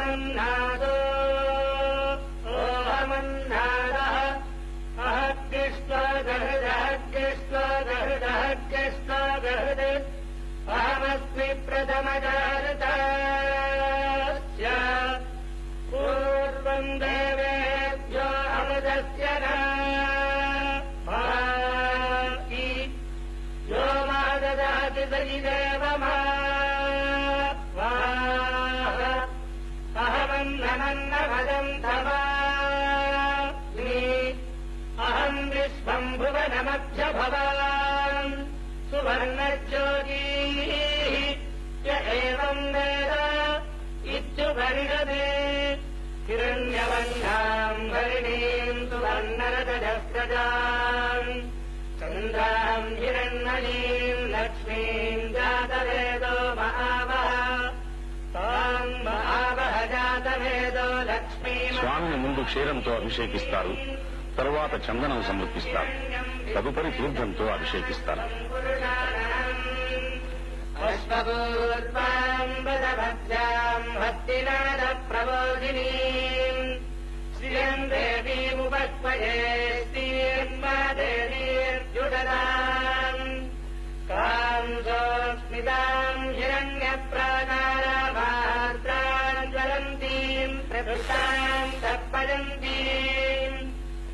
ओहमन्नादो ओहमन्नादः अहग्निष्वगहृदहग्निष्वगहृदहग्निष्वगहृद अहमस्मि प्रथमजातस्य पूर्वम् देवेभ्यो अमृतस्य नामाति यो मा ददाति स देव अहमन्नमन्नभदम् धमामि अहम् विश्वम् भुवनमध्य भवान् सुवर्णज्योतिः य एवम् वेद इत्युपनिषदे हिरण्यवर्णाम् हरिणीम् सुवर्णरजस्रजाम् चन्द्राम् हिरण्मयीम् लक्ष्मीम् जातवेदो महावः ताम् महावः जातवेदो लक्ष्मी స్వామిని ముందు క్షీరంతో అభిషేకిస్తారు, తరువాత చందనం సమర్పిస్తారు, తదుపరి తీర్థంతో అభిషేకిస్తారు. అశ్వపూర్వాం వదభద్రాం భక్తినాద ప్రబోధినీం శ్రియం దేవీముపక్వయే శ్రీర్మాదేవీర్యుడదాం కాంసోస్మితాం హిరణ్యప్రాకారాభాద్రాం జ్వలంతీం ప్రకృతాం తప్పయంతీం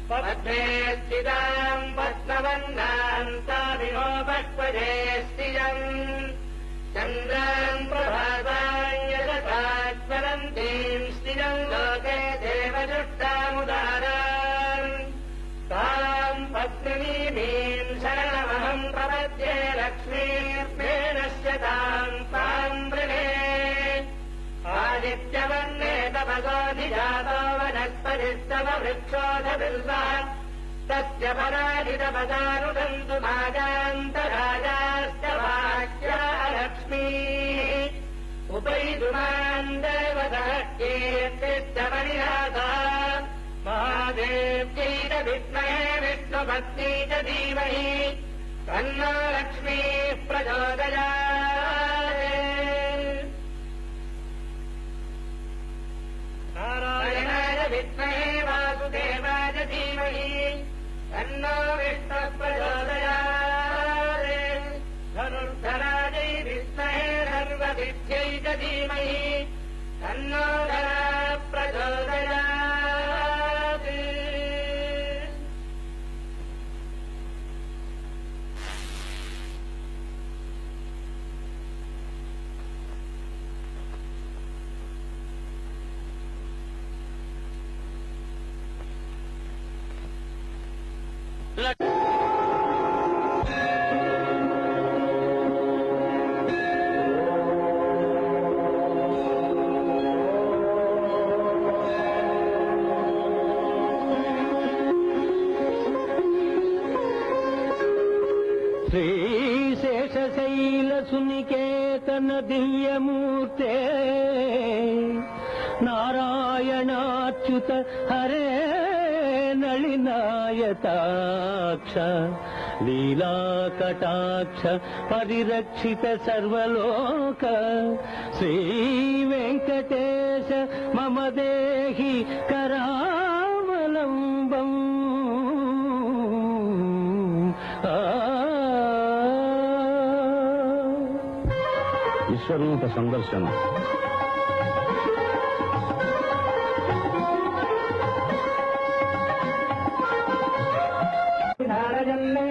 పద్మే స్థితాం పద్మవర్ణాం తామినోపక్వజే స్థియం చంద్రాం ప్రభావాం యజతాజ్వలంతీం స్థిరం లోకే దేవజుష్టాముదారాం తాం పద్మినీమీం శరణమహం ప్రపద్యే లక్ష్మీర్మేణస్య తాం తాం వృణే ఆదిత్యవర్ణే తపసోధిజాతో వనస్పతిస్తవ వృక్షోధబిల్వः తస్య పరాజితపదానుదంతు మాజాంతరాజాశ్చ వాక్యా లక్ష్మీः ఉపైదుమాన్ దేవతः కీర్తిశ్చ మణినాథः మహాదేవ్యై చ విద్మహే విష్ణుపత్నీ చ ధీమహి తన్నో లక్ష్మీः ప్రచోదయాత్. నారాయణాయ విద్మహే వాసుదేవాయ ధీమహి తన్నో విష్ణుః ప్రచోదయాత్. ధనుర్ధరాజై విద్మహే సర్వసిద్ధ్యై చ ధీమహి తన్నో ధనః ప్రచోదయాత్. శ్రీశేషశైలసునికేతన దివ్యమూర్తే నారాయణాచ్యుత హరే నళినాయతాక్ష లీలాకటాక్ష పరిరక్షిత సర్వలోక శ్రీ వెంకటేశ మమ దేహి కరావలంబం. విశ్వరూప సందర్శనం. నారజన్మే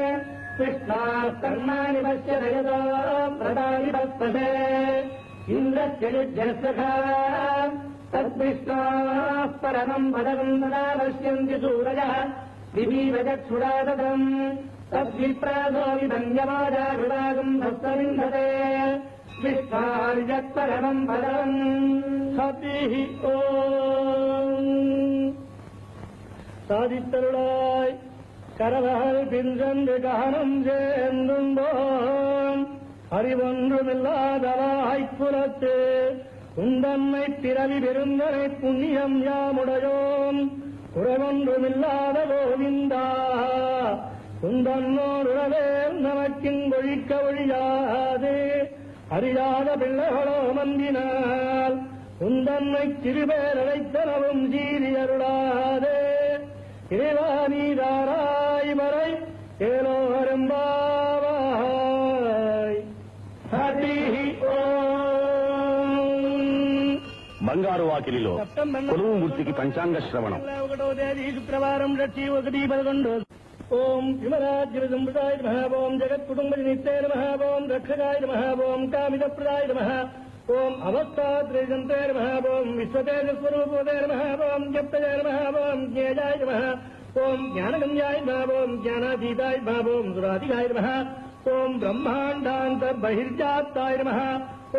కృష్ణాస్తన్నాని పశ్యతో ప్రదాని భక్తసే ఇంద్రస్యజస్సఖా తద్విష్ణాః పరమం పదం తదా పశ్యంతి సూరయః విభీవచక్షురాదం తద్విప్రాసో విధన్యమాజా విభాగం భక్తవిందతే విష్ణార్యత్పరమం పదం హరి ఓం. சாதித்தருளாய் கரவகல் பின்றென்று ககனம் சேர்ந்தும்போம் அறிவொன்றுமில்லாதவாய்ப்புலத்து உந்தன்மை பிறவி பெருந்தனை புண்ணியம் யாமுடையோம் குறைவொன்றுமில்லாத கோவிந்தா உந்தன்னோருளவேல் நமக்கிங்கொழிக்க ஒழியாது அறியாத பிள்ளைகளோ மந்தினால் உந்த தன்னை சிறுபேரழைத்தனவும் சீரி அருளாதே இறைவானீதாராய் மறை ஏலோரம்பாவாய் ஹரி ఓం. బంగారు వాకిలిలో కొలువు మూర్తికి పంచాంగ శ్రవణం. 1వ తేదీ శుక్రవారం 1/11. ఓం హిమరాజ్య సంప్రదాయ నమః. ఓం జగత్కుటుంబ నిత్యాయ నమః. ఓం రక్షకాయ నమః. ఓం కామితప్రదాయ నమః. ఓం అవస్థాత్రేజంతాయ నమః. ఓం విశ్వతేజస్వరూపోదయ నమః. ఓం జప్తజాయ నమః. ఓం జ్ఞేయాయ నమః. ఓం జ్ఞానగమ్యాయ నమః. ఓం జ్ఞానాతీతాయ నమః. ఓం సురాధికాయ నమః. ఓం బ్రహ్మాండాంత బహిర్జాతాయ నమః.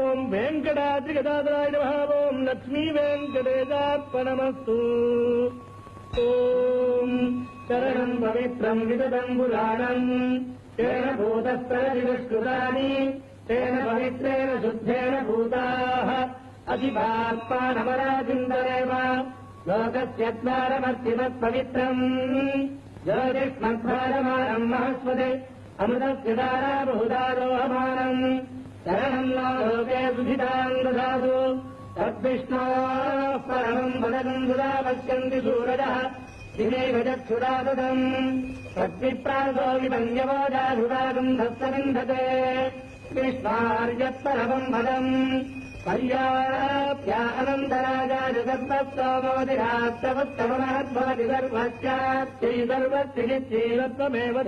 ఓం వెంకటాద్రిగదాధరాయ నమః. ఓం లక్ష్మీ వెంకటేశార్పణమస్తు. ఓం శరణం పవిత్రం విదతం పురాణం తేన భూతస్థిరస్కృతాని తేన పవిత్రేణ శుద్ధేన భూతాః అధిపాత్మానమరాజిందరేవ లోకస్యత్వారమర్తిమత్ పవిత్రం జ్యోతిష్మద్వారమానం మహస్వదే అమృతస్య ధారా బహుదారోహమానం శరణం లోకే సుధితాం దదాతు తద్విష్ణోః పరమం పదం సుధా పశ్యంతి సూరజః దినేవ చక్షురాదం తద్విప్రాసో విపన్యవోజాధురాగం దస్తవింధతే కృష్ణార్యత్పరమం పదం పర్యాప్యానందరాజాజగత్సోమోదిరాస్తవత్తమహద్భవతి సర్వస్యాత్యై సర్వస్య